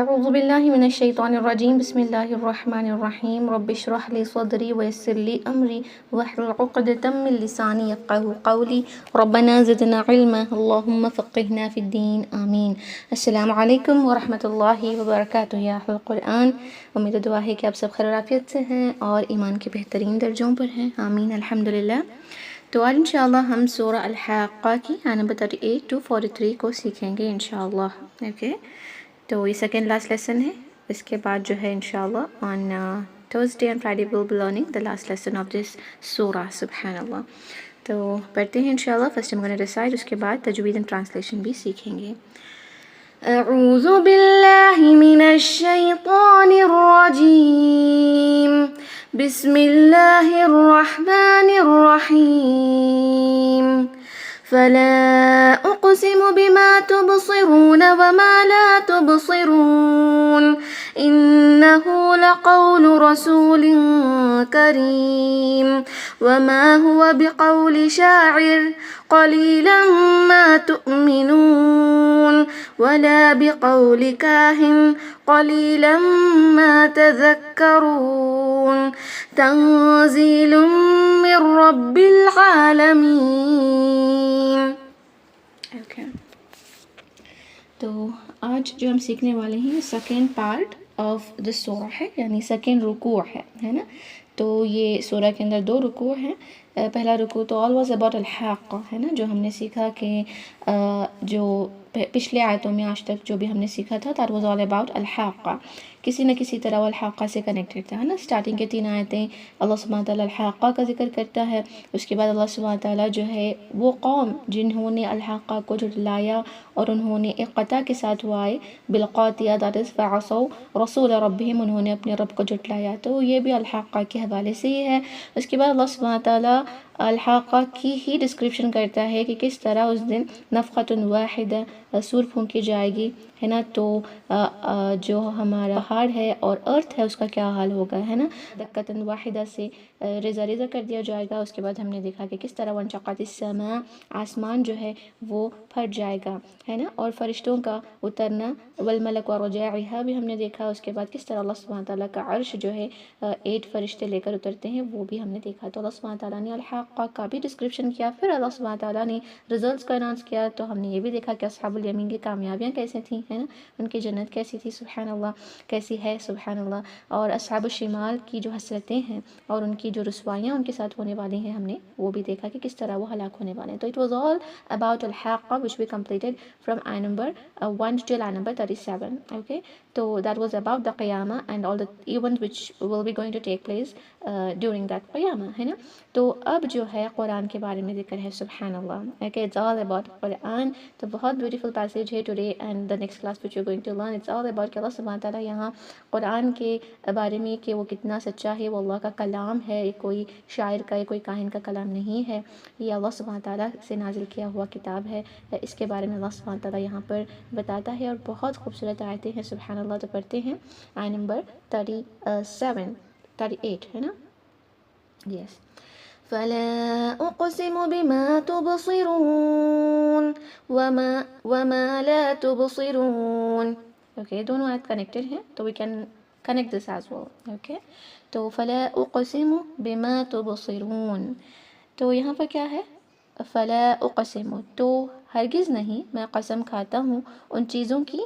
اعوذ باللہ من الشیطان الرجیم بسم اللہ الرحمن الرحیم رب اشرح لی صدری ویسر لی امری واحلل عقدۃ من لسانی یفقہوا قولی ربنا زدنا علما اللہم فقہنا فی الدین آمین۔ السلام علیکم ورحمۃ اللہ وبرکاتہ یا اہل القرآن، امید و دعا ہے کہ آپ سب خیر و عافیت سے ہیں اور ایمان کے بہترین درجوں پر ہیں، آمین الحمدللہ۔ تو آج انشاءاللہ ہم سورہ الحاقہ کی آیت نمبر 38 to 43 کو سیکھیں گے انشاءاللہ۔ اوکے، تو یہ سیکنڈ لاسٹ لیسن ہے، اس کے بعد جو ہے انشاءاللہ on Thursday and Friday will be learning the last lesson of this سورہ، سبحان اللہ۔ تو پڑھتے ہیں انشاءاللہ، فرسٹ ہم گونا ریسائٹ، اس کے بعد تجوید اینڈ ٹرانسلیشن بھی سیکھیں گے۔ اعوذ باللہ من الشیطان الرجیم، بسم اللہ الرحمن الرحیم۔ فلا اقسم بما تبصرون وما لا تبصرون انه لقول رسول کریم وما هو بقول شاعر قلیلا ما تؤمنون ولا بقول کاہن قلیلا ما تذکرون تنزیل من رب العالمین۔ اوکے، تو آج جو ہم سیکھنے والے ہیں سیکنڈ پارٹ آف دس سورہ ہے، یعنی سیکنڈ رکوع ہے نا۔ تو یہ سورہ کے اندر 2 رکوع ہیں۔ پہلا رکوع تو آل واز اباؤٹ الحاقہ ہے نا، جو ہم نے سیکھا کہ جو پچھلے آیتوں میں آج تک جو بھی ہم نے سیکھا تھا that was all about الحاقہ، کسی نہ کسی طرح وہ الحاقہ سے کنیکٹڈ تھا ہے نا۔ اسٹارٹنگ کے 3 آیتیں اللہ سبحانہ تعالیٰ الحاقہ کا ذکر کرتا ہے، اس کے بعد اللہ سبحانہ تعالیٰ جو ہے وہ قوم جنہوں نے الحاقہ کو جھٹلایا اور انہوں نے ایک قطع کے ساتھ وہ آئے بالقاطعہ that is فعصوا رسول ربہم، انہوں نے اپنے رب کو جھٹلایا، تو یہ بھی الحاقہ کے حوالے سے ہی ہے۔ اس کے بعد اللہ سبحانہ تعالیٰ الحاقہ کی ہی ڈسکرپشن کرتا ہے کہ کس طرح اس دن نفخۃ واحدہ، سور پھونکی جائے گی ہے نا، تو جو ہمارا پہاڑ ہے اور ارتھ ہے اس کا کیا حال ہوگا ہے نا، دکۃ واحدہ سے ریزہ ریزہ کر دیا جائے گا۔ اس کے بعد ہم نے دیکھا کہ کس طرح وانشقت السماء، آسمان جو ہے وہ پھٹ جائے گا ہے نا، اور فرشتوں کا اترنا، والملک ورجاعها بھی ہم نے دیکھا۔ اس کے بعد کس طرح اللہ سبحانہ تعالیٰ کا عرش جو ہے 8 فرشتے لے کر اترتے ہیں، وہ بھی ہم نے دیکھا۔ تو اللہ سبحانہ تعالیٰ نے الحاقہ کا بھی ڈسکرپشن کیا، پھر اللہ سبحانہ تعالیٰ نے ریزلٹس کا اناؤنس کیا، تو ہم نے یہ بھی دیکھا کہ اصحاب الیمین کی کامیابیاں کیسے تھیں ہے نا، ان کی جنت کیسی تھی سبحان اللہ، کیسی ہے سبحان اللہ، اور اصحاب الشمال کی جو حسرتیں ہیں اور ان کی جو رسوائیاں ان کے ساتھ ہونے والی ہیں، ہم نے وہ بھی دیکھا کہ کس طرح وہ ہلاک ہونے والے ہیں۔ تو اٹ واز آل اباؤٹ الحاقہ which we completed from ayah number 1 till ayah number 37. Okay, so that was about the qiyamah and all the events which will be going to take place during that qiyamah ہے نا۔ تو اب جو ہے قرآن کے بارے میں ذکر ہے سبحان اللہ۔ Okay, it's all about قرآن، تو بہت بیوٹیفل پیسیج ہے today and the next class which you're going to learn. It's all about کہ اللہ سبحانہ تعالیٰ یہاں قرآن کے بارے میں کہ وہ کتنا سچا ہے، وہ اللہ کا کلام ہے، یہ کوئی شاعر کا یا کوئی کاہن کا کلام نہیں ہے، یہ اللہ سبحانہ تعالیٰ سے نازل کیا ہوا کتاب ہے۔ اس کے بارے میں اللہ سبحانہ تعالیٰ یہاں پر بتاتا ہے اور بہت خوبصورت آیتیں ہیں سبحان اللہ۔ تو پڑھتے ہیں آیت نمبر 38 ہے نا، یس۔ فلا اقسم بما تبصرون وما لا تبصرون۔ اوکے، دونوں آیت کنیکٹڈ ہیں تو we can connect this as well. Okay, تو فلا اقسم بما تبصرون، تو یہاں پر کیا ہے؟ فلا اقسم، تو ہرگز نہیں میں قسم کھاتا ہوں ان چیزوں کی،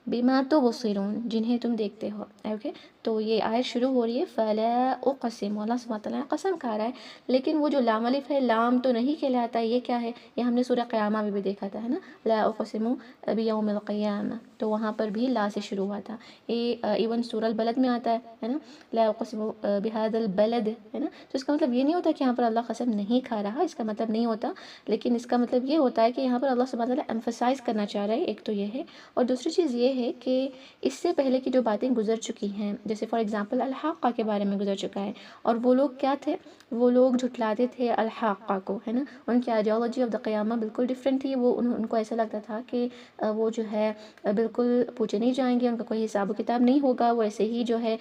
بما تبصرون جنہیں تم دیکھتے ہو۔ اوکے، تو یہ آیت شروع ہو رہی ہے فلا اقسم، اللہ سبحانہ تعالیٰ قسم کھا رہا ہے، لیکن وہ جو لام الف ہے لام تو نہیں کہلاتا، یہ کیا ہے؟ یہ ہم نے سورہ قیامہ میں بھی دیکھا تھا ہے نا، لا اقسم بیوم القیامہ، تو وہاں پر بھی لا سے شروع ہوا تھا۔ یہ ایون سورہ البلد میں آتا ہے نا، لا اقسم بہذا البلد ہے نا، تو اس کا مطلب یہ نہیں ہوتا کہ یہاں پر اللہ قسم نہیں کھا رہا، اس کا مطلب نہیں ہوتا، لیکن اس کا مطلب یہ ہوتا ہے کہ یہاں پر اللہ سبحانہ تعالیٰ ایمفسائز کرنا چاہ رہا ہے، ایک تو یہ ہے، اور دوسری چیز یہ ہے کہ اس سے پہلے کی جو باتیں گزر چکی ہیں، جیسے فار ایگزامپل الحاقہ کے بارے میں گزر چکا ہے، اور وہ لوگ کیا تھے؟ وہ لوگ جھٹلاتے تھے الحاقہ کو ہے نا، ان کی آئیڈیالوجی آف دا قیامہ بالکل ڈفرینٹ تھی، وہ ان کو ایسا لگتا تھا کہ وہ جو ہے بالکل پوچھے نہیں جائیں گے، ان کا کوئی حساب و کتاب نہیں ہوگا، وہ ایسے ہی جو ہے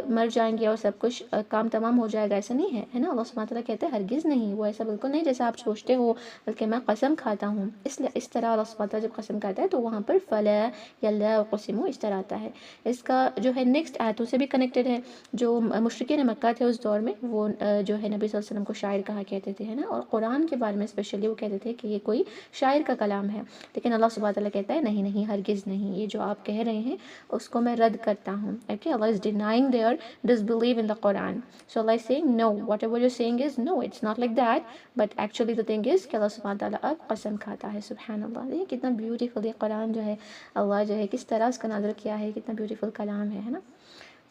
مر جائیں گے اور سب کچھ کام تمام ہو جائے گا، ایسا نہیں ہے نا۔ اللہ سبحانہ تعالیٰ کہتے ہیں ہرگز نہیں، وہ ایسا بالکل نہیں جیسا آپ سوچتے ہو، بلکہ میں قسم کھاتا ہوں۔ اس طرح اللہ سبحانہ تعالیٰ جب قسم کھاتا ہے تو وہاں پر فلا یا لا اقسم اس طرح آتا ہے. اس کا جو ہے نیکسٹ آیتوں سے بھی کنیکٹڈ ہے. جو مشرکین مکہ تھے اس دور میں وہ جو ہے نبی صلی اللہ علیہ وسلم کو شاعر کہا کہتے تھے، ہے نا، اور قرآن کے بارے میں اسپیشلی وہ کہتے تھے کہ یہ کوئی شاعر کا کلام ہے. لیکن اللہ سبحانہ تعالیٰ کہتا ہے نہیں نہیں، ہرگز نہیں، یہ جو آپ کہہ رہے ہیں اس کو میں رد کرتا ہوں. Okay, Allah is denying their disbelief in the Quran. So Allah is saying no, whatever you're saying is no, it's not like that. But actually the thing is کہ اللہ سبحانہ تعالیٰ اب قسم کھاتا ہے. سبحان اللہ، دیکھیں کتنا بیوٹیفل یہ قرآن جو ہے، اللہ جو ہے کس طرح اس کا نازل کیا ہے، کتنا بیوٹیفل کلام ہے نا،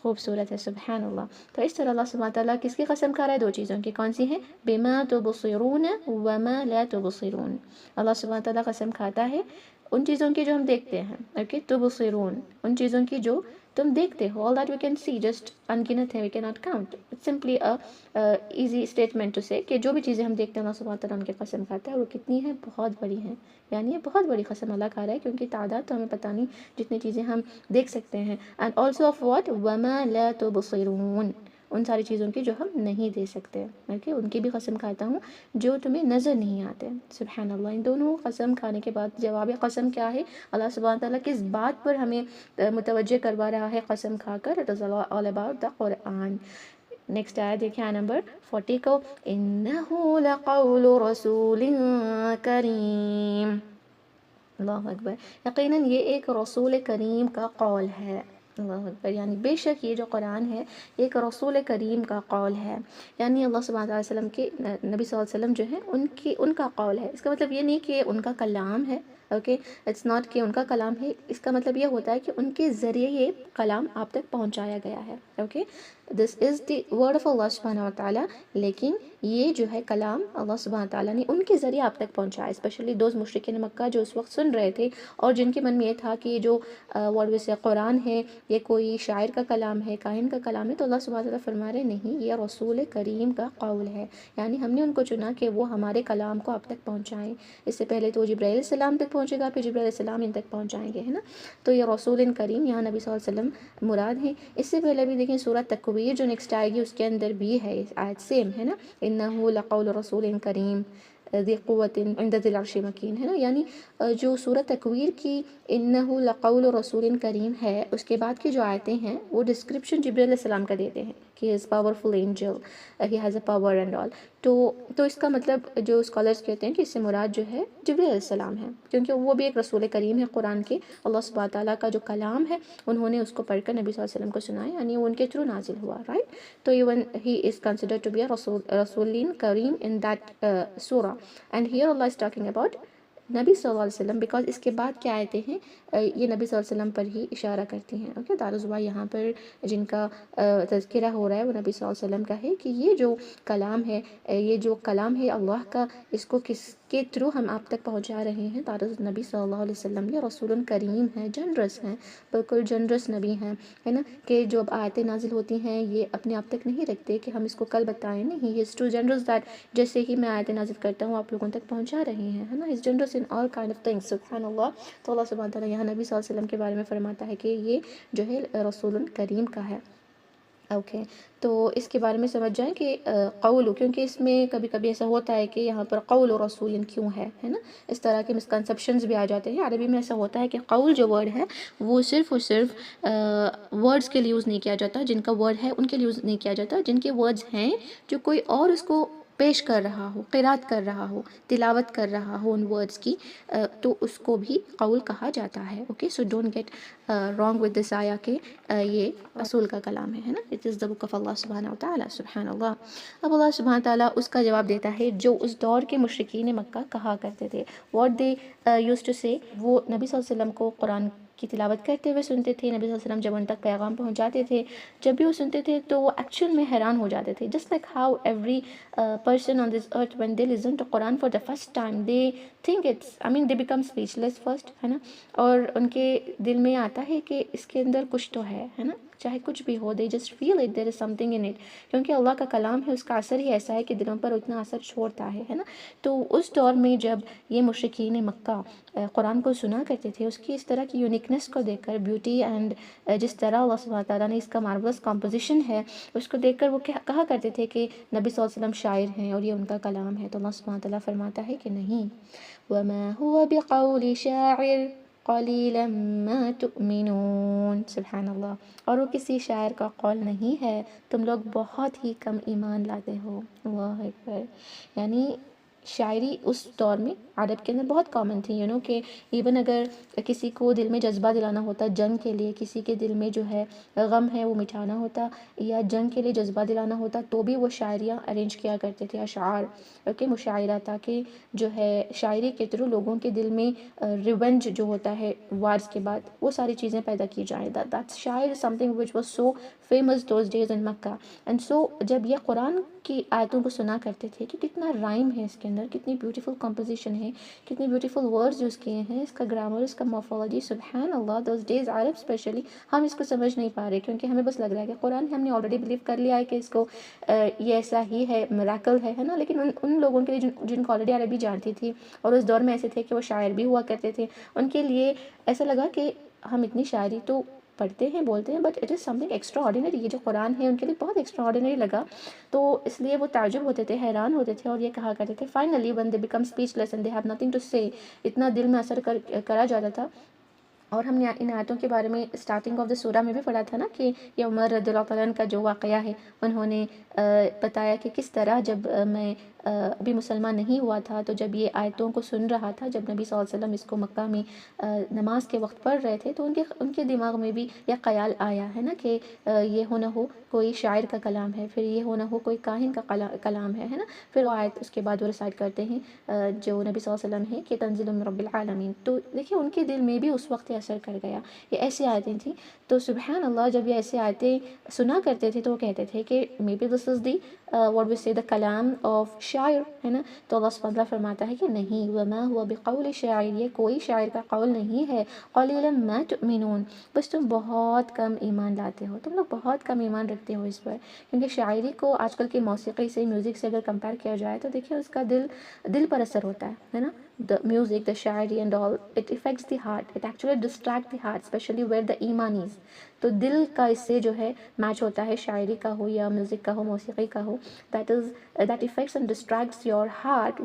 خوبصورت ہے. سبحان اللہ. تو اس طرح اللہ سبحانہ تعالیٰ کس کی قسم کھا رہا ہے؟ دو چیزوں کی. کون سی ہیں؟ بما تبصرون وما لا تبصرون. اللہ سبحانہ تعالیٰ قسم کھاتا ہے ان چیزوں کی جو ہم دیکھتے ہیں. اوکے، تبصرون، ان چیزوں کی جو تم دیکھتے ہو. all that we can see just انگنت ہے، we cannot count. it's simply a easy statement to say کہ جو بھی چیزیں ہم دیکھتے ہیں اللہ سبحانہ تعالیٰ ان کی قسم کھاتا ہے، اور وہ کتنی ہیں؟ بہت بڑی ہیں. یعنی یہ بہت بڑی قسم اللہ کھا رہا ہے، کیونکہ تعداد تو ہمیں پتہ نہیں جتنی چیزیں ہم دیکھ سکتے ہیں. and also of what وما لا تبصرون، ان ساری چیزوں کی جو ہم نہیں دے سکتے. اوکے، ان کی بھی قسم کھاتا ہوں جو تمہیں نظر نہیں آتے. سبحان اللہ. ان دونوں قسم کھانے کے بعد جواب قسم کیا ہے؟ اللہ سبحانہ تعالیٰ کس بات پر ہمیں متوجہ کروا رہا ہے قسم کھا کر؟ It is all about the Quran. Next آیت دیکھیں، آیت نمبر 40 کو. إِنَّهُ لَقَوْلُ رَسُولٍ کریم. اللہ اکبر. یقیناً یہ ایک رسول کریم کا قول ہے. اللہ اکبر. یعنی بے شک یہ جو قرآن ہے ایک رسول کریم کا قول ہے. یعنی اللہ سبحانہ علیہ وسلم کے نبی صلی اللہ علیہ وسلم جو ہیں ان کا قول ہے. اس کا مطلب یہ نہیں کہ ان کا کلام ہے. اوکے، اٹس ناٹ کہ ان کا کلام ہے. اس کا مطلب یہ ہوتا ہے کہ ان کے ذریعے یہ کلام آپ تک پہنچایا گیا ہے. Okay, this is the word of اللہ سبحانہ وتعالیٰ. لیکن یہ جو ہے کلام اللہ سبحانہ تعالیٰ نے ان کے ذریعے آپ تک پہنچایا. اسپیشلی دوز مشرکین مکہ جو اس وقت سن رہے تھے اور جن کے من میں یہ تھا کہ یہ جو ورڈ سے قرآن ہے یہ کوئی شاعر کا کلام ہے، کاہن کا کلام ہے. تو اللہ سبحانہ تعالیٰ فرما رہے نہیں، یہ رسول کریم کا قول ہے. یعنی ہم نے ان کو چنا کہ وہ ہمارے کلام کو آپ تک پہنچائیں. اس سے پہلے تو جبرائیل علیہ السلام تک پہنچے گا، پھر جبرائیل علیہ السلام ان تک پہنچائیں گے، ہے نا. تو یہ رسول کریم یہاں نبی صلی اللہ علیہ وسلم مراد ہیں. اس سے پہلے بھی دیکھیں سورۃ تکویر جو نیکسٹ آئے گی اس کے اندر بھی ہے آیت سیم، ہے نا. إِنَّهُ لَقَوْلُ رَسُولٍ كَرِيمٍ ذی قوت عند ذی العرش مکین، ہے نا. یعنی جو سورۃ تکویر کی انہ لقول رسول کریم ہے، اس کے بعد کی جو آیتیں ہیں وہ ڈسکرپشن جبرائیل علیہ السلام کا دیتے ہیں کہ he is powerful angel, he has a power and all. تو اس کا مطلب جو اسکالرس کہتے ہیں کہ اس سے مراد جو ہے جبرائیل علیہ السلام ہے، کیونکہ وہ بھی ایک رسول کریم ہے قرآن کے. اللہ سبحانہ تعالیٰ کا جو کلام ہے انہوں نے اس کو پڑھ کر نبی صلی اللہ علیہ وسلم کو سنایا، یعنی وہ ان کے تھرو نازل ہوا، رائٹ. تو even he is considered to be a رسول کریم ان دیٹ سورہ. And here Allah is talking about نبی صلی اللہ علیہ وسلم because اس کے بعد کیا آیتیں ہیں یہ نبی صلی اللہ علیہ وسلم پر ہی اشارہ کرتی ہیں. اوکے، that is why یہاں پر جن کا تذکرہ ہو رہا ہے وہ نبی صلی اللہ علیہ وسلم کا ہے کہ یہ جو کلام ہے، یہ جو کلام ہے اللہ کا، اس کو کس کے تھرو ہم آپ تک پہنچا رہے ہیں. that is نبی صلی اللہ علیہ وسلم. یہ رسول کریم ہیں، جنرس ہیں، بالکل جنرس نبی ہیں، ہے نا. کہ جو آیتیں نازل ہوتی ہیں یہ اپنے آپ تک نہیں رکھتے کہ ہم اس کو کل بتائیں، نہیں. he is too generous that جیسے ہی میں آیتیں نازل کرتا ہوں آپ لوگوں تک پہنچا رہے ہیں، ہے نا. he is generous in all kind of things. سبحان اللہ. تو اللہ سبحانہ تعالیٰ یہاں نبی صلی اللہ علیہ وسلم کے بارے میں فرماتا ہے کہ یہ جو ہے رسول کریم کا ہے. اوکے، تو اس کے بارے میں سمجھ جائیں کہ قول، کیونکہ اس میں کبھی کبھی ایسا ہوتا ہے کہ یہاں پر قول و رسول کیوں ہے نا. اس طرح کے مسکنسیپشنز بھی آ جاتے ہیں. عربی میں ایسا ہوتا ہے کہ قول جو ورڈ ہے وہ صرف اور صرف ورڈز کے لیے یوز نہیں کیا جاتا، جن کا ورڈ ہے ان کے لیے یوز نہیں کیا جاتا. جن کے ورڈز ہیں جو کوئی اور اس کو پیش کر رہا ہو، قرات کر رہا ہو، تلاوت کر رہا ہو ان ورڈز کی، تو اس کو بھی قول کہا جاتا ہے. Okay, so don't get wrong with this آیا کہ یہ رسول کا کلام ہے نا. It is the book of اللہ سبحانہ وتعالیٰ. سبحان اللہ. اب اللہ سبحانہ تعالیٰ اس کا جواب دیتا ہے جو اس دور کے مشرکین مکہ کہا کرتے تھے. واٹ دے یوز ٹو سے. وہ نبی صلی اللہ علیہ وسلم کو قرآن کی تلاوت کرتے ہوئے سنتے تھے. نبی صلی اللہ علیہ وسلم جب ان تک پیغام پہنچاتے تھے، جب بھی وہ سنتے تھے تو وہ ایکچوئل میں حیران ہو جاتے تھے. Just like how every person on this earth when they listen to Quran for the first time they think they become speechless first، ہے نا. اور ان کے دل میں آتا ہے کہ اس کے اندر کچھ تو ہے نا. چاہے کچھ بھی ہو، they just feel it, there is something in it. کیونکہ اللہ کا کلام ہے، اس کا اثر ہی ایسا ہے کہ دلوں پر اتنا اثر چھوڑتا ہے نا. تو اس دور میں جب یہ مشرکین مکہ قرآن کو سنا کرتے تھے، اس کی اس طرح کی یونیکنس کو دیکھ کر، بیوٹی اینڈ جس طرح اللہ سبحانہ تعالیٰ نے اس کا مارولس کمپوزیشن ہے اس کو دیکھ کر وہ کہا کرتے تھے کہ نبی صلی اللہ علیہ وسلم شاعر ہیں اور یہ ان کا کلام ہے. تو اللہ سبحانہ تعالیٰ فرماتا ہے کہ نہیں. وَمَا هُوَ بِقَوْلِ شَاعِرٍ قلیلا ما تؤمنون، سبحان اللہ، اور وہ کسی شاعر کا قول نہیں ہے، تم لوگ بہت ہی کم ایمان لاتے ہو۔ اللہ اکبر۔ یعنی شاعری اس دور میں عرب کے اندر بہت کامن تھی، کہ ایون اگر کسی کو دل میں جذبہ دلانا ہوتا جنگ کے لیے، کسی کے دل میں جو ہے غم ہے وہ مٹانا ہوتا، یا جنگ کے لیے جذبہ دلانا ہوتا، تو بھی وہ شاعریاں ارینج کیا کرتے تھے، اشعار، مشاعرہ، تاکہ جو ہے شاعری کے تھرو لوگوں کے دل میں ریونج جو ہوتا ہے وارز کے بعد، وہ ساری چیزیں پیدا کی جائیں۔ دیٹ شاعر something which was so famous those days in Mecca, and so جب یہ قرآن کی آیتوں کو سنا کرتے تھے کہ کتنا رائم ہے اس کے اندر، کتنی بیوٹیفل کمپوزیشن ہے، کتنی بیوٹیفل ورڈز یوز کیے ہیں، اس کا گرامر، اس کا مورفولوجی، سبحان اللہ، دوز ڈیز عرب اسپیشلی ہم اس کو سمجھ نہیں پا رہے، کیونکہ ہمیں بس لگ رہا ہے کہ قرآن ہم نے آلریڈی بلیو کر لیا ہے کہ اس کو یہ ایسا ہی ہے، میراکل ہے نا، لیکن ان لوگوں کے لیے جن کو آلریڈی عربی جانتی تھی اور اس دور میں ایسے تھے کہ وہ شاعر بھی ہوا کرتے تھے، ان کے لیے ایسا لگا کہ ہم اتنی شاعری تو پڑھتے ہیں، بولتے ہیں، but it is some thing extra ordinary, یہ جو قرآن ہے ان کے لیے بہت ایکسٹرا آرڈینری لگا، تو اس لیے وہ تعجب ہوتے تھے، حیران ہوتے تھے، اور یہ کہا کرتے تھے finally when they become speechless and they have nothing to say، اتنا دل میں اثر کرا جاتا تھا۔ اور ہم نے ان آیتوں کے بارے میں اسٹارٹنگ آف دا سورہ میں بھی پڑھا تھا نا، کہ یہ عمر رضی اللہ تعالیٰ عنہ کا جو واقعہ ہے، انہوں نے بتایا کہ کس طرح جب میں ابھی مسلمان نہیں ہوا تھا، تو جب یہ آیتوں کو سن رہا تھا، جب نبی صلی اللہ علیہ وسلم اس کو مکہ میں نماز کے وقت پڑھ رہے تھے، تو ان کے دماغ میں بھی یہ خیال آیا ہے نا کہ یہ ہو نہ ہو کوئی شاعر کا کلام ہے، پھر یہ ہو نہ ہو کوئی کاہن کا کلام ہے نا، پھر وہ آیت اس کے بعد وہ ریسائٹ کرتے ہیں جو نبی صلی اللہ علیہ وسلم ہے کہ تنزیل من رب العالمین، تو دیکھیں ان کے دل میں بھی اس وقت اثر کر گیا، یہ ایسی آیتیں تھیں۔ تو سبحان اللہ، جب یہ ایسی آیتیں سنا کرتے تھے تو وہ کہتے تھے کہ may be this is the what we سے دا کلام آف شاعر، ہے نا، تو اللہ سبحانہ وتعالیٰ فرماتا ہے کہ نہیں، وما هو بقول شاعر، یہ کوئی شاعر کا قول نہیں ہے، قلیلا ما تؤمنون، بس تم بہت کم ایمان لاتے ہو، تم لوگ بہت کم ایمان رکھتے ہو اس پر، کیونکہ شاعری کو آج کل کی موسیقی سے، میوزک سے اگر کمپیئر کیا جائے تو دیکھیں اس کا دل پر اثر ہوتا ہے نا، the music, the شاعری and all, it affects the heart, it actually distracts the heart, especially where the ایمان is، تو دل کا اس سے جو ہے میچ ہوتا ہے، شاعری کا ہو یا میوزک کا ہو، موسیقی کا ہو، that affects and distracts your heart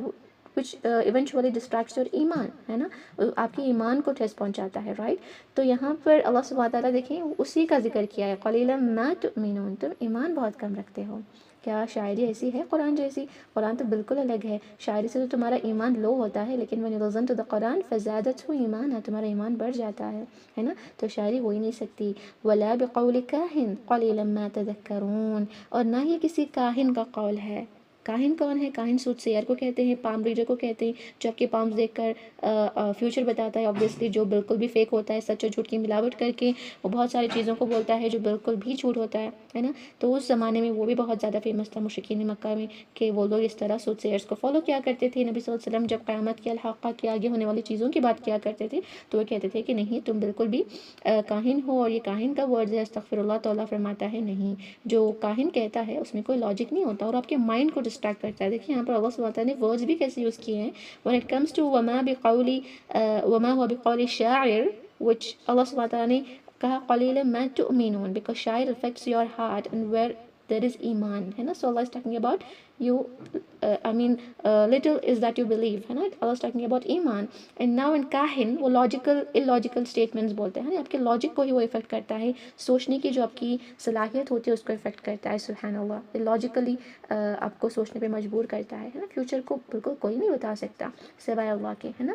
which eventually distracts your ایمان، ہے نا، آپ کی ایمان کو ٹھیس پہنچاتا ہے، رائٹ۔ تو یہاں پر اللہ سبحانہ تعالیٰ دیکھیں اسی کا ذکر کیا ہے، قلیلا ما تؤمنون، تم ایمان بہت کم رکھتے ہو۔ کیا شاعری ایسی ہے قرآن جیسی؟ قرآن تو بالکل الگ ہے، شاعری سے تو تمہارا ایمان لو ہوتا ہے، لیکن when you listen to the قرآن فزادته ایمانا، تمہارا ایمان بڑھ جاتا ہے نا، تو شاعری ہو ہی نہیں سکتی۔ ولا بقول کاہن قلیلا ما تذکرون، اور نہ ہی کسی کاہن کا قول ہے۔ کاہن کون ہے؟ کاہن سوٹ سیئر کو کہتے ہیں، پام ریڈر کو کہتے ہیں، جو آپ کے پامز دیکھ کر فیوچر بتاتا ہے، obviously جو بالکل بھی فیک ہوتا ہے، سچ اور جھوٹ کی ملاوٹ کر کے وہ بہت ساری چیزوں کو بولتا ہے جو بالکل بھی جھوٹ ہوتا ہے نا، تو اس زمانے میں وہ بھی بہت زیادہ فیمس تھا مشرکین مکہ میں، کہ وہ لوگ اس طرح سوٹ سیئرس کو فالو کیا کرتے تھے۔ نبی صلی اللہ علیہ وسلم جب قیامت کے الحاقہ کے آگے ہونے والی چیزوں کی بات کیا کرتے تھے تو وہ کہتے تھے کہ نہیں، تم بالکل بھی کاہن ہو، اور یہ کاہن کا ورڈ ہے، استغفر اللہ، تو اللہ فرماتا ہے نہیں، جو کاہن کہتا ہے اس میں کوئی لاجک نہیں ہوتا اور آپ کے مائنڈ کو ڈسٹریکٹ کرتا ہے۔ دیکھیں یہاں پر اللہ سبحانہ وتعالیٰ نے ورڈز بھی کیسے یوز کیے ہیں، when it comes to وما هو بقول شاعر، which اللہ سبحانہ وتعالیٰ نے کہا قلیلا ما تؤمنون، because شاعر affects your heart and where there is ایمان، ہے نا، so Allah is talking about you little is that you believe، ہے نا، Allah is talking about ایمان، and now in کاہن وہ illogical statements بولتے ہیں، آپ کے لاجک کو ہی وہ افیکٹ کرتا ہے، سوچنے کی جو آپ کی صلاحیت ہوتی ہے اس کو افیکٹ کرتا ہے، سبحان اللہ، ilogically آپ کو سوچنے پہ مجبور کرتا ہے نا، فیوچر کو بالکل کوئی نہیں بتا سکتا سوائے اللہ کے، ہے نا،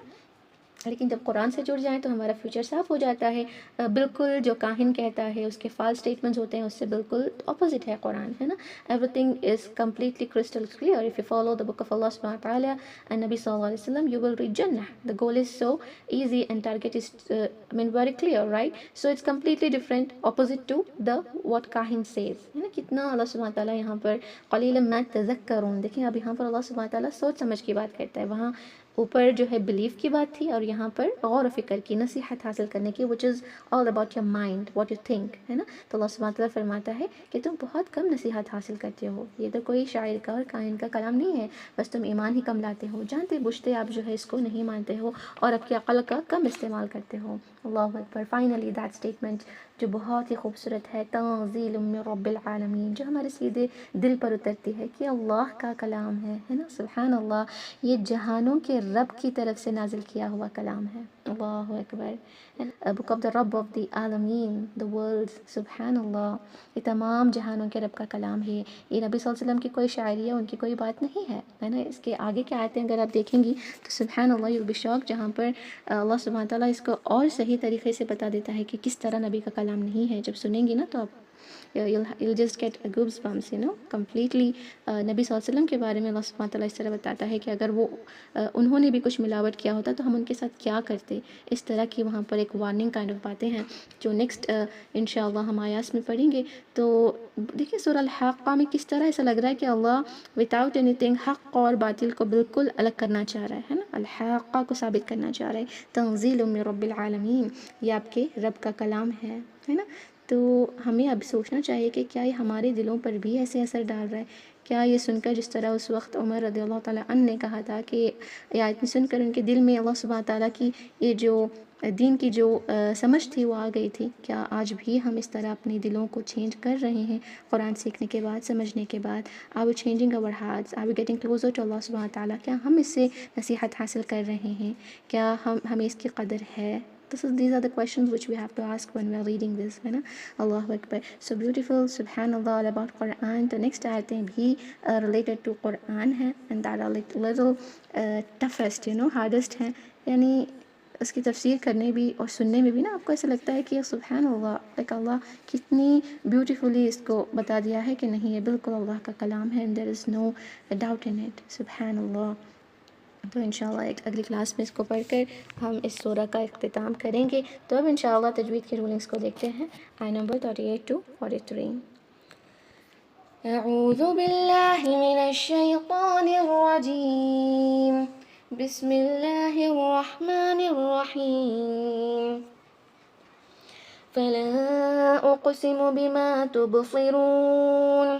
لیکن جب قرآن سے جڑ جائیں تو ہمارا فیوچر صاف ہو جاتا ہے۔ بالکل جو کاہن کہتا ہے اس کے فالس اسٹیٹمنٹس ہوتے ہیں، اس سے بالکل اپوزٹ ہے قرآن، ہے نا، everything is completely crystal clear, if you follow the book of اللہ سبحانہ تعالیٰ اینڈ نبی صلی اللہ علیہ وسلم یو ول ریچ جنہ، the goal is so easy and target is very clear, right, so it's completely different opposite to the what کاہن says, ہے نا، کتنا اللہ سبحانہ تعالیٰ یہاں پر قلیلا ما تذکرون، دیکھیں اب یہاں پر اللہ سبحانہ تعالیٰ سوچ سمجھ کی بات کرتا ہے، وہاں اوپر جو ہے بلیف کی بات تھی اور یہاں پر غور و فکر کی، نصیحت حاصل کرنے کی، which is all about your mind, what you think، ہے نا، تو اللہ سبحانہ تعالیٰ فرماتا ہے کہ تم بہت کم نصیحت حاصل کرتے ہو، یہ تو کوئی شاعر کا اور کاہن کا کلام نہیں ہے، بس تم ایمان ہی کم لاتے ہو، جانتے بوجھتے آپ جو ہے اس کو نہیں مانتے ہو اور اپنی عقل کا کم استعمال کرتے ہو۔ اللہ اکبر۔ فائنلی دیٹ اسٹیٹمنٹ جو بہت ہی خوبصورت ہے، تنزیل من رب العالمین، جو ہمارے سیدھے دل پر اترتی ہے کہ اللہ کا کلام ہے نا، سبحان اللہ، یہ جہانوں کے رب کی طرف سے نازل کیا ہوا کلام ہے، اللہ اکبر. بک آف دا رب آف دی عالمین دا ورلڈ. سبحان اللہ. یہ تمام جہانوں کے رب کا کلام ہے. یہ نبی صلی اللہ علیہ وسلم کی کوئی شاعری ہے، ان کی کوئی بات نہیں ہے نا. اس کے آگے کی آیتیں اگر آپ دیکھیں گی تو سبحان اللہ یو بی شاک، جہاں پر اللہ سبحانہ تعالیٰ اس کو اور صحیح طریقے سے بتا دیتا ہے کہ کس طرح نبی کا کلام نہیں ہے. جب سنیں گی نا تو آپ you'll just get a goosebumps, completely. نبی صلی اللہ علیہ وسلم کے بارے میں اللہ سبحانہ تعالیٰ اس طرح بتاتا ہے کہ اگر وہ انہوں نے بھی کچھ ملاوٹ کیا ہوتا تو ہم ان کے ساتھ کیا کرتے. اس طرح کی وہاں پر ایک وارننگ کائنڈ آف باتیں ہیں جو نیکسٹ انشاءاللہ ہم آیات میں پڑھیں گے. تو دیکھیں سورہ الحاقہ میں کس طرح ایسا لگ رہا ہے کہ اللہ وداؤٹ اینی تھنگ حق اور باطل کو بالکل الگ کرنا چاہ رہا ہے نا. الحاقہ کو ثابت کرنا چاہ رہا ہے. تنزیل من رب العالمین، یہ آپ کے رب کا کلام ہے نا. تو ہمیں اب سوچنا چاہیے کہ کیا یہ ہمارے دلوں پر بھی ایسے اثر ڈال رہا ہے. کیا یہ سن کر جس طرح اس وقت عمر رضی اللہ تعالیٰ عنہ نے کہا تھا کہ یہ آیت سن کر ان کے دل میں اللہ سبحانہ تعالیٰ کی یہ جو دین کی جو سمجھ تھی وہ آ گئی تھی، کیا آج بھی ہم اس طرح اپنے دلوں کو چینج کر رہے ہیں قرآن سیکھنے کے بعد، سمجھنے کے بعد؟ Are we changing our hearts? Are we getting closer to اللہ سبحانہ تعالیٰ؟ کیا ہم اس سے نصیحت حاصل کر رہے ہیں؟ کیا ہمیں اس کی قدر ہے؟ These are the questions which we have to ask when we are reading this, ہے نا. اللہ اکبر. So beautiful, سبحان اللہ, all about قرآن. تو نیکسٹ آیتیں بھی related to قرآن ہیں and that are little toughest, hardest ہیں. یعنی اس کی تفسیر کرنے بھی اور سننے میں بھی نا آپ کو ایسا لگتا ہے کہ سبحان اللہ، ایک اللہ کتنی بیوٹیفلی اس کو بتا دیا ہے کہ نہیں یہ بالکل اللہ کا کلام ہے and there is no doubt in it. سبحان اللہ. تو انشاءاللہ ایک اگلی کلاس میں اس کو پڑھ کر ہم اس سورہ کا اختتام کریں گے. تو اب انشاءاللہ تجوید کی رولنگز کو دیکھتے ہیں. آیت نمبر 38 to 43. اعوذ باللہ من الشیطان الرجیم، بسم اللہ الرحمن الرحیم. فلا اقسم بما تبصرون.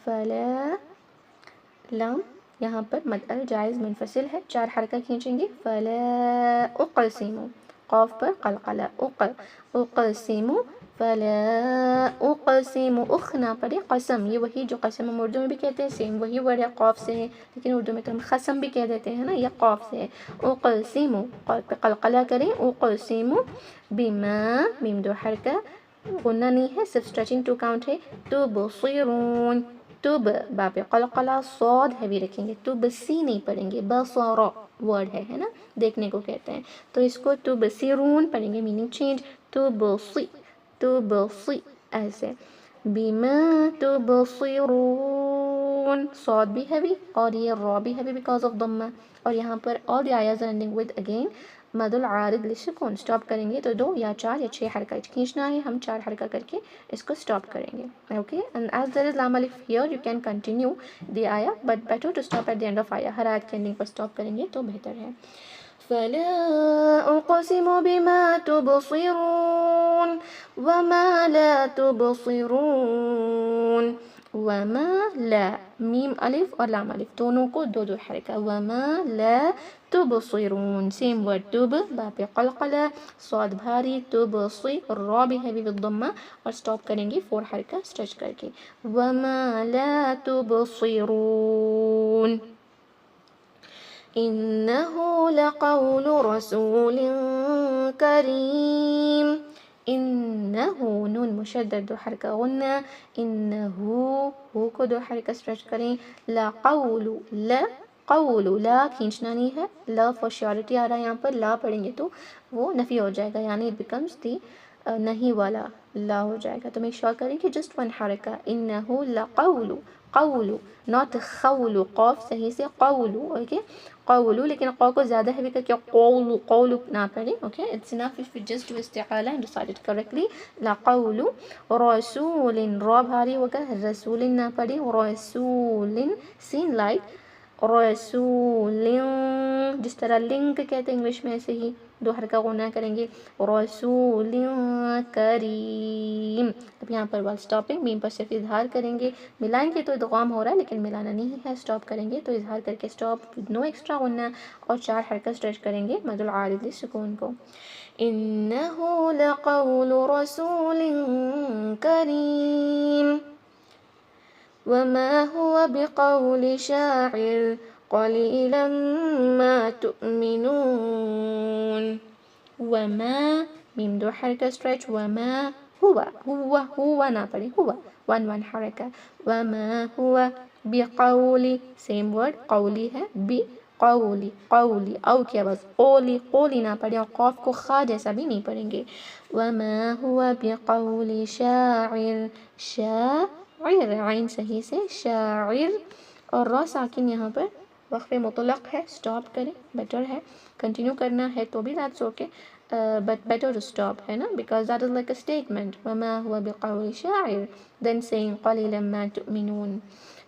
فلا لام یہاں پر مد الجائز منفصل ہے، 4 حرکہ کھینچیں گے. فلا اقسم، قاف پر قلقلہ، اقسم. فلا اقسم، اخ نہ پڑے، قسم. یہ وہی جو قسم ہم اردو میں بھی کہتے ہیں، سیم وہی ورڈ ہے، قاف سے ہے، لیکن اردو میں تو ہم قسم بھی کہہ دیتے ہیں نا، یہ قاف سے ہے. اقسم، قاف پہ قلقلہ کریں. اقسم بما، میم 2 حرکہ، غنہ نہیں ہے، صرف اسٹریچنگ 2 کاؤنٹ ہے. تبصرون، تب با پہ قلقلہ، صاد ہیوی رکھیں گے. تبسی نہیں پڑھیں گے، بصر ورڈ ہے نا، دیکھنے کو کہتے ہیں. تو اس کو تبصرون پڑھیں گے، میننگ چینج. تبصی، تبصی ایسے. بما تبصرون، صاد بھی ہیوی اور یہ را بھی ہیوی بیکاز آف ضمہ. اور یہاں پر all the ayahs are ending with again مد العارض للسکون. اسٹاپ کریں گے تو 2 یا 4 یا 6 حرکہ کھینچنا ہے، ہم 4 حرکہ کر کے اس کو اسٹاپ کریں گے. Okay. And as there is lam alif here you can continue the آیا، but better to stop at the end of آیا. ہر آیت کے اینڈنگ پر اسٹاپ کریں گے تو بہتر ہے. فلا اقسم بما تبصرون وما لا تبصرون. وما لا، میم الف اور لام الف دونوں کو 2 حرکہ. وما لا تبصرون، سیم ورڈ. تب با پہ قلقلہ، صاد بھاری. تبصی، را بھی ہیوی بالضمہ اور اسٹاپ کریں گے 4 حرکہ اسٹریچ کر کے. وما لا تبصرون. انه لقول رسول کریم. انه نون مشدد 2 حرکہ غنہ. انه ہو کو 2 حرکہ اسٹریچ کریں. لقول، لا قول، لا کھینچنا نہیں ہے، لا فور شیورٹی آ رہا ہے یہاں پر. لا پڑھیں گے تو وہ نفی ہو جائے گا، یعنی اٹ بیکمز دی نہیں والا لا ہو جائے گا. تو میک شور کریں کہ جسٹ 1 حرکہ. انه لقول، قول ناٹ خول، قاف صحیح سے قول. اوکے قول، لیکن قاف کو زیادہ ہیوی کر کے قول، قول نہ پڑھیں. Okay it's enough if you just do استعالہ اینڈ ڈیسائڈ اٹ کریکٹلی. لقول رسول، را بھاری ہوگا، رسول نہ پڑھیں. رسول سین لائٹ. رسول جس طرح لنک کہتے ہیں انگلش میں، ایسے ہی 2 حرکہ غنہ کریں گے. رسول کریم. اب یہاں پر وال اسٹاپنگ، میم پر صرف اظہار کریں گے. ملائیں گے تو ادغام ہو رہا ہے لیکن ملانا نہیں ہے. اسٹاپ کریں گے تو اظہار کر کے اسٹاپ، نو ایکسٹرا غنہ، اور 4 حرکہ اسٹریچ کریں گے مد العارض للسکون کو. انه لقول رسول کریم وما هو بقول شاعر قلیلا ما تؤمنون. وما میم دو حرکہ اسٹریچ. وما ہوا نہ پڑے. ہوا ون حرکہ. وما ہوا بقولی سیم ورڈ قولی ہے. قولی او کی آواز قولی نہ پڑھیں اور قوف کو خا جیسا بھی نہیں پڑھیں گے. وما ہوا بقول شاعر. شاعر عین صحیح سے شاعر. اور را ساکن یہاں پر وقف مطلق ہے. سٹاپ کریں بیٹر ہے. کنٹینیو کرنا ہے تو بھی that's okay but better to stop ہے نا because that is like a statement. وما ہوا بقول شاعر then saying قلیلا ما تؤمنون.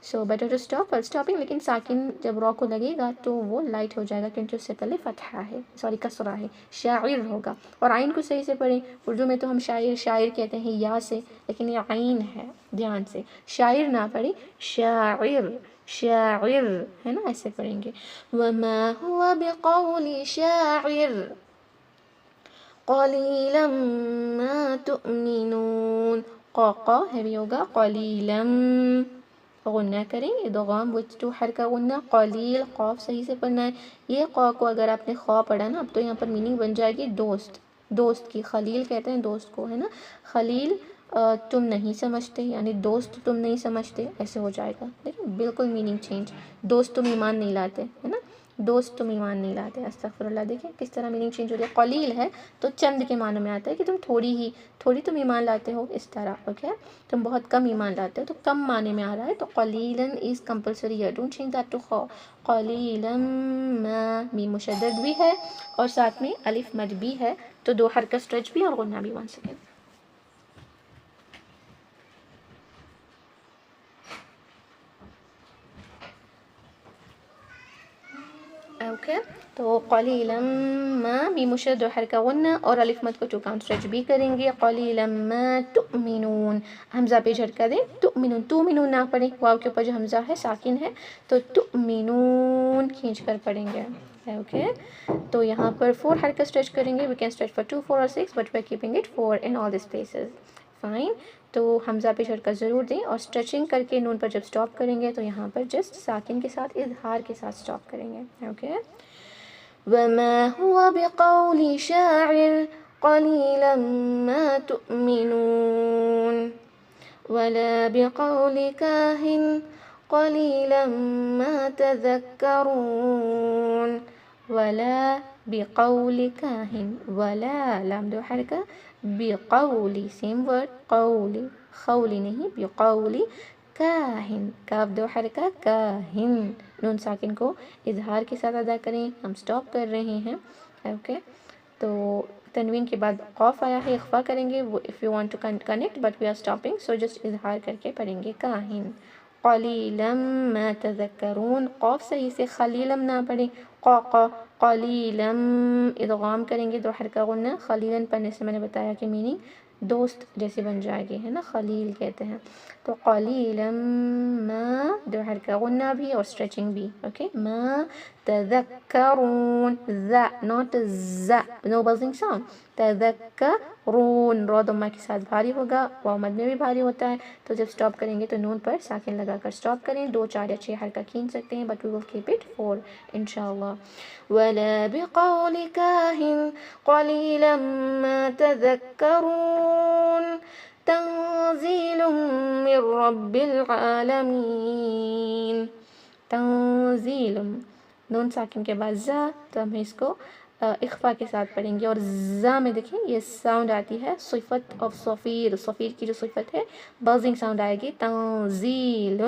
So better to stop while stopping. لیکن ساکن جب را کو لگے گا تو وہ لائٹ ہو جائے گا کیونکہ اس سے پہلے فتحہ ہے کسرہ ہے. شاعر ہوگا اور عین کو صحیح سے پڑھیں. اردو میں تو ہم شاعر کہتے ہیں یا سے لیکن یہ عین ہے دھیان سے. شاعر نہ پڑھیں شاعر ہے نا ایسے پڑھیں گے. وما ہوا بقول شاعر قلیلا ما تؤمنون. قا ہیوی ہوگا. قلیلا غنہ کریں ادغام وچ ٹو حرکہ غنہ. قلیل قاف صحیح سے پڑھنا ہے. یہ قا کو اگر آپ نے خا پڑھا نا اب تو یہاں پر میننگ بن جائے گی دوست کی. خلیل کہتے ہیں دوست کو ہے نا. خلیل تم نہیں سمجھتے یعنی دوست تم نہیں سمجھتے ایسے ہو جائے گا. لیکن بالکل میننگ چینج. دوست تم ایمان نہیں لاتے ہے نا. دوست تم ایمان نہیں لاتے. استغفر اللہ. دیکھیں کس طرح میننگ چینج ہو رہی ہے. قلیل ہے تو چند کے معنوں میں آتا ہے کہ تم تھوڑی تم ایمان لاتے ہو اس طرح. اوکے تم بہت کم ایمان لاتے ہو تو کم معنی میں آ رہا ہے. تو قلیلا از کمپلسری ہے. ڈونٹ چینج دیٹ ٹو خا. قلیلا ما میم مشدد بھی ہے اور ساتھ میں الف مد بھی ہے تو دو حرکہ اسٹریچ بھی اور غنہ بھی. 1 سیکنڈ. اوکے تو قلیلا ما میم مشدد حرکہ غنہ اور الف مد کو 2 کاؤنٹ اسٹریچ بھی کریں گے. قلیلا ما تؤمنون. حمزہ پہ جھٹکا دیں. تؤمنون نہ پڑھیں. واو کے اوپر جو حمزہ ہے ساکن ہے تو تؤمنون کھینچ کر پڑھیں گے. اوکے تو یہاں پر 4 حرکہ اسٹریچ کریں گے. وی کین اسٹریچ فار 2 4 اور 6 but we are keeping it 4 in all the spaces. Fine. تو حمزہ پہ جھٹکا ضرور دیں اور اسٹریچنگ کر کے نون پر جب اسٹاپ کریں گے تو یہاں پر جسٹ ساکن کے ساتھ اظہار کے ساتھ اسٹاپ کریں گے. اوکے وما هو بقول شاعر قليلا ما تؤمنون ولا بقول كاهن قليلا ما تذكرون. ولا بقول كاهن. ولا لام دو حرکہ. بقولی سیم ورڈ قولی خولی نہیں بقولی. کاہن کاف دو حرکہ. کاہن نون ساکن کو اظہار کے ساتھ ادا کریں. ہم سٹاپ کر رہے ہیں. اوکے تو تنوین کے بعد قاف آیا ہے اخفا کریں گے. if you want to connect but we are stopping so just اظہار کر کے پڑھیں گے. کاہن. قلیلا ما تذکرون. قاف صحیح سے. خلیلم نہ پڑھیں. قلیلا ادغام کریں گے 2 حرکہ غنہ. خلیلا پڑھنے سے میں نے بتایا کہ میننگ دوست جیسے بن جائے گی ہے نا. خلیل کہتے ہیں. تو قلیلا ما 2 حرکہ غنہ بھی اور اسٹریچنگ بھی. اوکے ما تذکرون. ذا ناٹ ز نو بزنگ ساؤنڈ. تذکرون را ضمہ کے ساتھ بھاری ہوگا. واو مد میں بھی بھاری ہوتا ہے تو جب سٹاپ کریں گے تو نون پر ساکن لگا کر سٹاپ کریں. 2 4 یا 6 حرکہ کھینچ سکتے ہیں but we will keep it 4 انشاءاللہ. ولا بقول كاهن قليلا ما تذكرون تنزيل من رب العالمين. تنزیل نون ساکن کے بعد زا تو ہم اس کو اخفا کے ساتھ پڑھیں گے. اور زا میں دیکھیں یہ ساؤنڈ آتی ہے صفت آف صفیر. صفیر کی جو صفت ہے بزنگ ساؤنڈ آئے گی. تنزیل.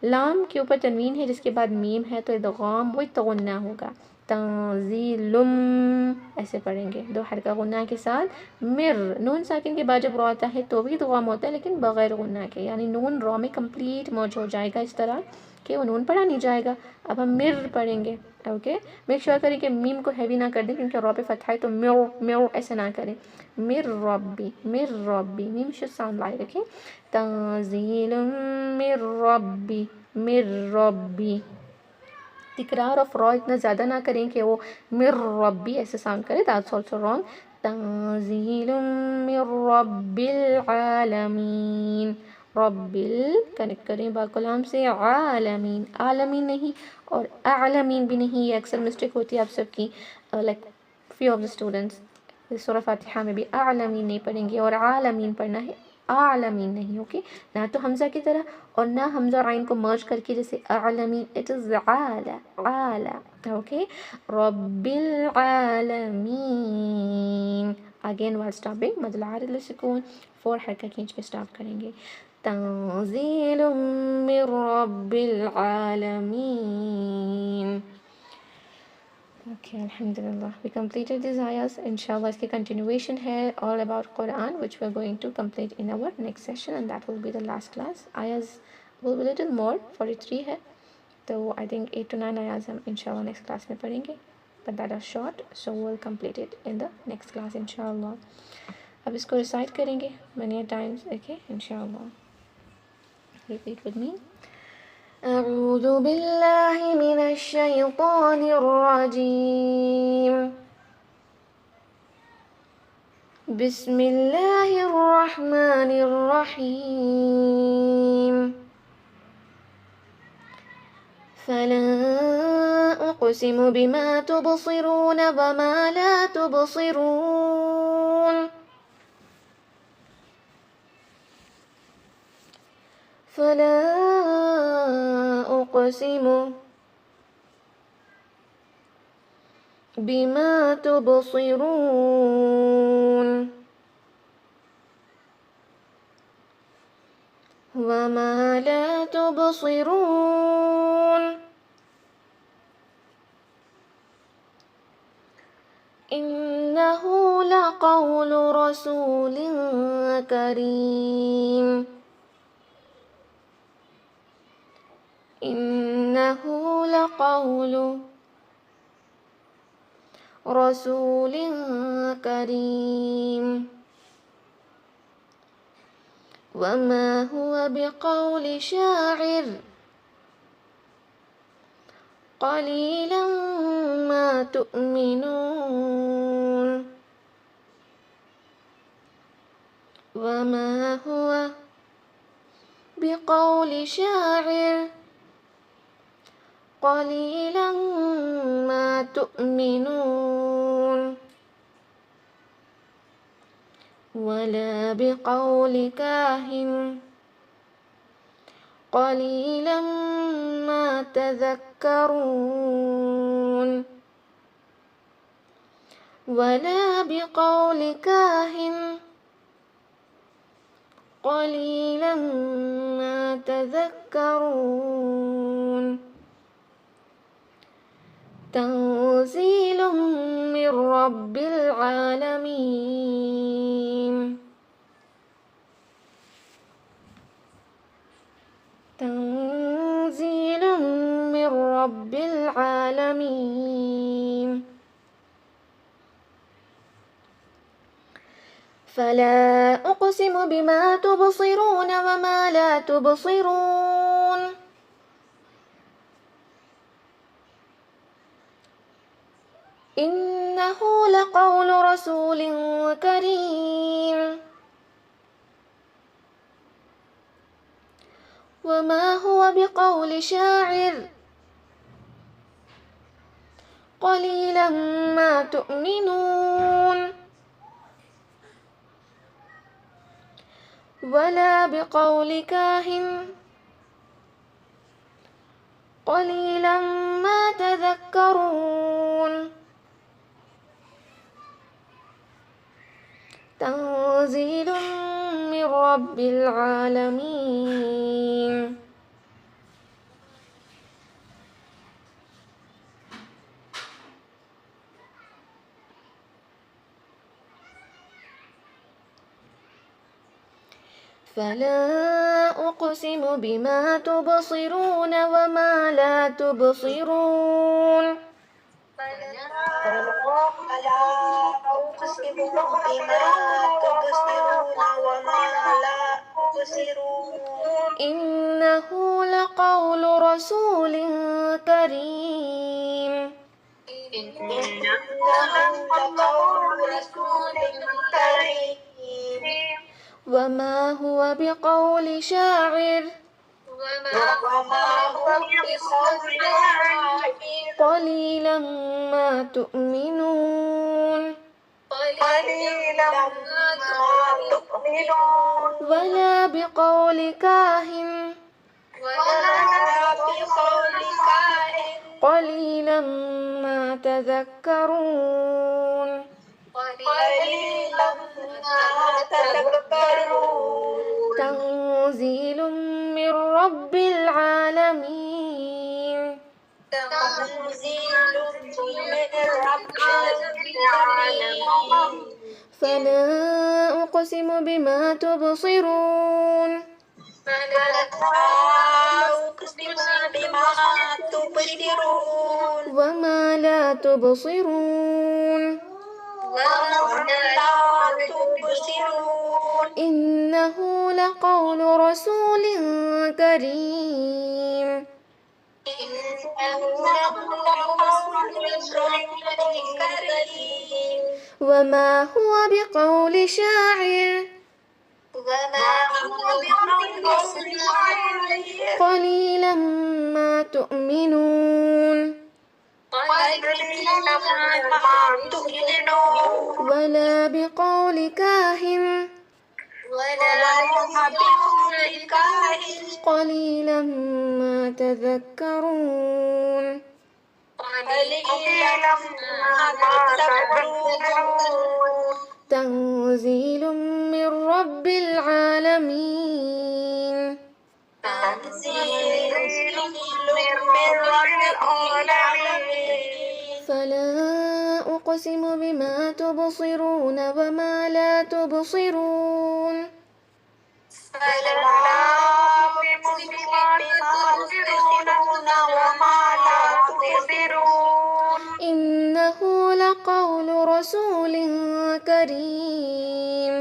لام کے اوپر تنوین ہے جس کے بعد میم ہے تو ادغام وہی غنہ ہوگا. تنزیل ایسے پڑھیں گے 2 حرکہ غنہ کے ساتھ. مر نون ساکن کے بعد جب را آتا ہے تو بھی ادغام ہوتا ہے لیکن بغیر غنہ کے یعنی نون را میں کمپلیٹ مرج ہو جائے گا اس طرح کہ وہ نون پڑھا نہیں جائے گا. اب ہم مر پڑھیں گے. اوکے میک شیور کریں کہ میم کو ہیوی نہ کر دیں کیونکہ را پہ فتحہ ہے تو میو ایسے نہ کریں. مر ربی میم شوڈ ساؤنڈ لائک. اوکے تنزیل مر ربی. تکرار آف را اتنا زیادہ نہ کریں کہ وہ مر ربی ایسے ساؤنڈ کرے. That's also wrong. تنزیل من رب العالمین. رب کنیکٹ کریں با کو لام سے، عالمین، عالمین نہیں اور اعلمین بھی نہیں، یہ اکثر مسٹیک ہوتی ہے آپ سب کی، like few of the students سورہ فاتحہ میں بھی اعلمین نہیں پڑھیں گے اور عالمین پڑھنا ہے، عالمین نہیں، اوکے، نہ تو حمزہ کی طرح اور نہ حمزہ اور عین کو مرج کر کے جیسے عالمین، اٹ از عالا عالا، اوکے، رب العالمین، اگین while stopping مد العارض للسکون، 4 حرکہ کھینچ کے سٹاپ کریں گے، تنزیل من رب العالمین. Okay, alhamdulillah. We completed these ayahs. Inshallah, iski continuation hai all about Quran, which we're going to complete in our next session, and that will be the last class. Ayahs will be a little more, 43 hai. So I think 8 to 9 ayahs hum inshallah next class mein padhenge. But that are short, so we'll complete it in the next class, inshallah. Ab isko recite karenge many times, okay, inshallah. Repeat with me. أعوذ بالله من الشيطان الرجيم. بسم الله الرحمن الرحيم. فلا أقسم بما تبصرون وما لا تبصرون. فلا أقسم بما تبصرون وما لا تبصرون. إنه لقول رسول كريم. إنه لقول رسول كريم وما هو بقول شاعر قليلا ما تؤمنون. وما هو بقول شاعر قليلا ما تؤمنون. ولا بقول كاهن قليلا ما تذكرون. ولا بقول كاهن قليلا ما تذكرون. تنزيل من رب العالمين. تنزيل من رب العالمين. فلا أقسم بما تبصرون وما لا تبصرون. إنه لقول رسول كريم وما هو بقول شاعر قليلا ما تؤمنون. ولا بقول كاهن قليلا ما تذكرون. تنزيل من رب العالمين. فلا أقسم بما تبصرون وما لا تبصرون. فلا أقسم بما تبصرون وما لا تبصرون. إنه لقول رسول كريم. إنه لقول رسول كريم وما هو بقول شاعر وما هو بقول شاعر قليلا ما تؤمنون قليلا ما تؤمنون ولا بقول كاهن ولا بقول كاهن قليلا ما تذكرون قليلا ما تذكرون تنزيل من رب العالمين تنزيل من رب العالمين فلا أقسم بما تبصرون فلا أقسم بما تبصرون وما لا تبصرون وما لا تبصرون إنه لقول رسول كريم إنه لقول رسول كريم وما هو بقول شاعر وما هو بقول شاعر قليلا ما تؤمنون قليلا ما تؤمنون ولا بقول كاهن ولا بقول كاهن قليلا ما تذكرون قليلا ما تذكرون تنزيل من رب العالمين تنزيل من رب العالمين فلا أقسم بما تبصرون وما لا تبصرون فلا أقسم بما تبصرون وما لا تبصرون إنه لقول رسول كريم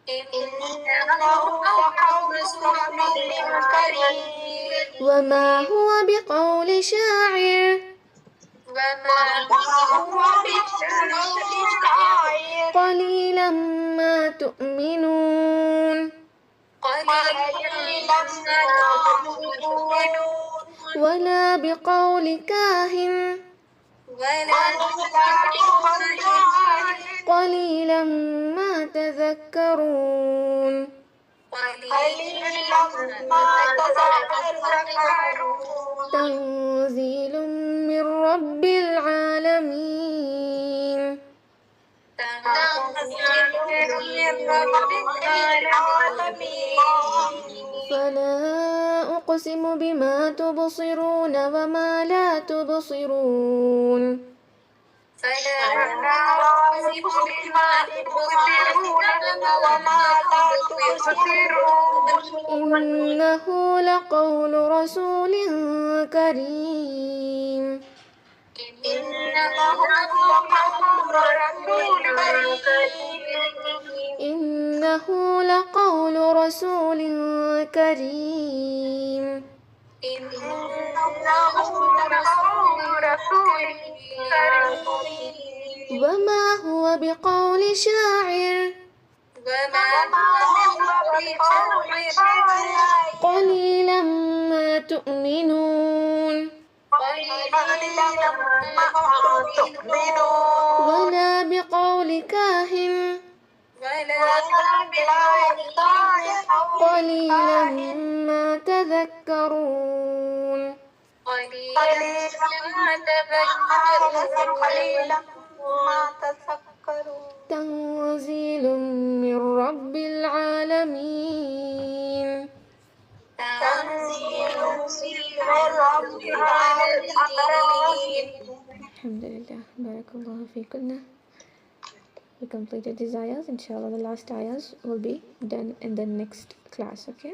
إنه لقول رسول كريم وما هو بقول شاعر وما هو بقول شاعر قليلا ما تؤمنون قليلا ما تؤمنون ولا بقول كاهن ولا بقول كاهن قليلا ما تذكرون قليلا ما تذكرون تنزيل من رب العالمين تنزيل من رب العالمين فلا أقسم بما تبصرون وما لا تبصرون فلا أقسم بما تبصرون وما لا تبصرون إنه لقول رسول كريم إنه لقول رسول كريم إنه لقول رسول كريم إنه لقول رسول كريم وما هو بقول شاعر وما هو بقول شاعر قليلا ما تؤمنون قليلا ما تؤمنون ولا بقول كاهن ولا بقول كاهن قليلا ما تذكرون قليلا ما تذكرون تنزيل من رب العالمين تنزيل من رب العالمين Alhamdulillah, barakallahu feekunna. We completed these ayahs. Inshallah, the last ayahs will be done in the next class. Okay?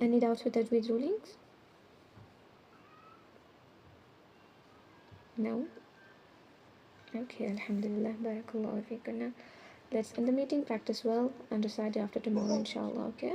Any doubts with tajweed rulings? No? Okay, alhamdulillah, barakallahu feekunna. Let's end the meeting, practice well, and recite after tomorrow inshallah. Okay?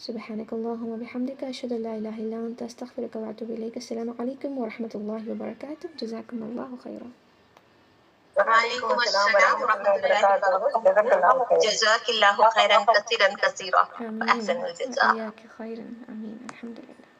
سبحانك اللهم وبحمدك أشهد أن لا إله إلا أنت أستغفرك وأتوب إليك. السلام عليكم ورحمة الله وبركاته. جزاكم الله خيرا. وعليكم السلام ورحمة الله وبركاته. جزاك الله خيرا كثيرا كثيرا آمين. وأحسن الجزاء. وإياك خيرا. آمين.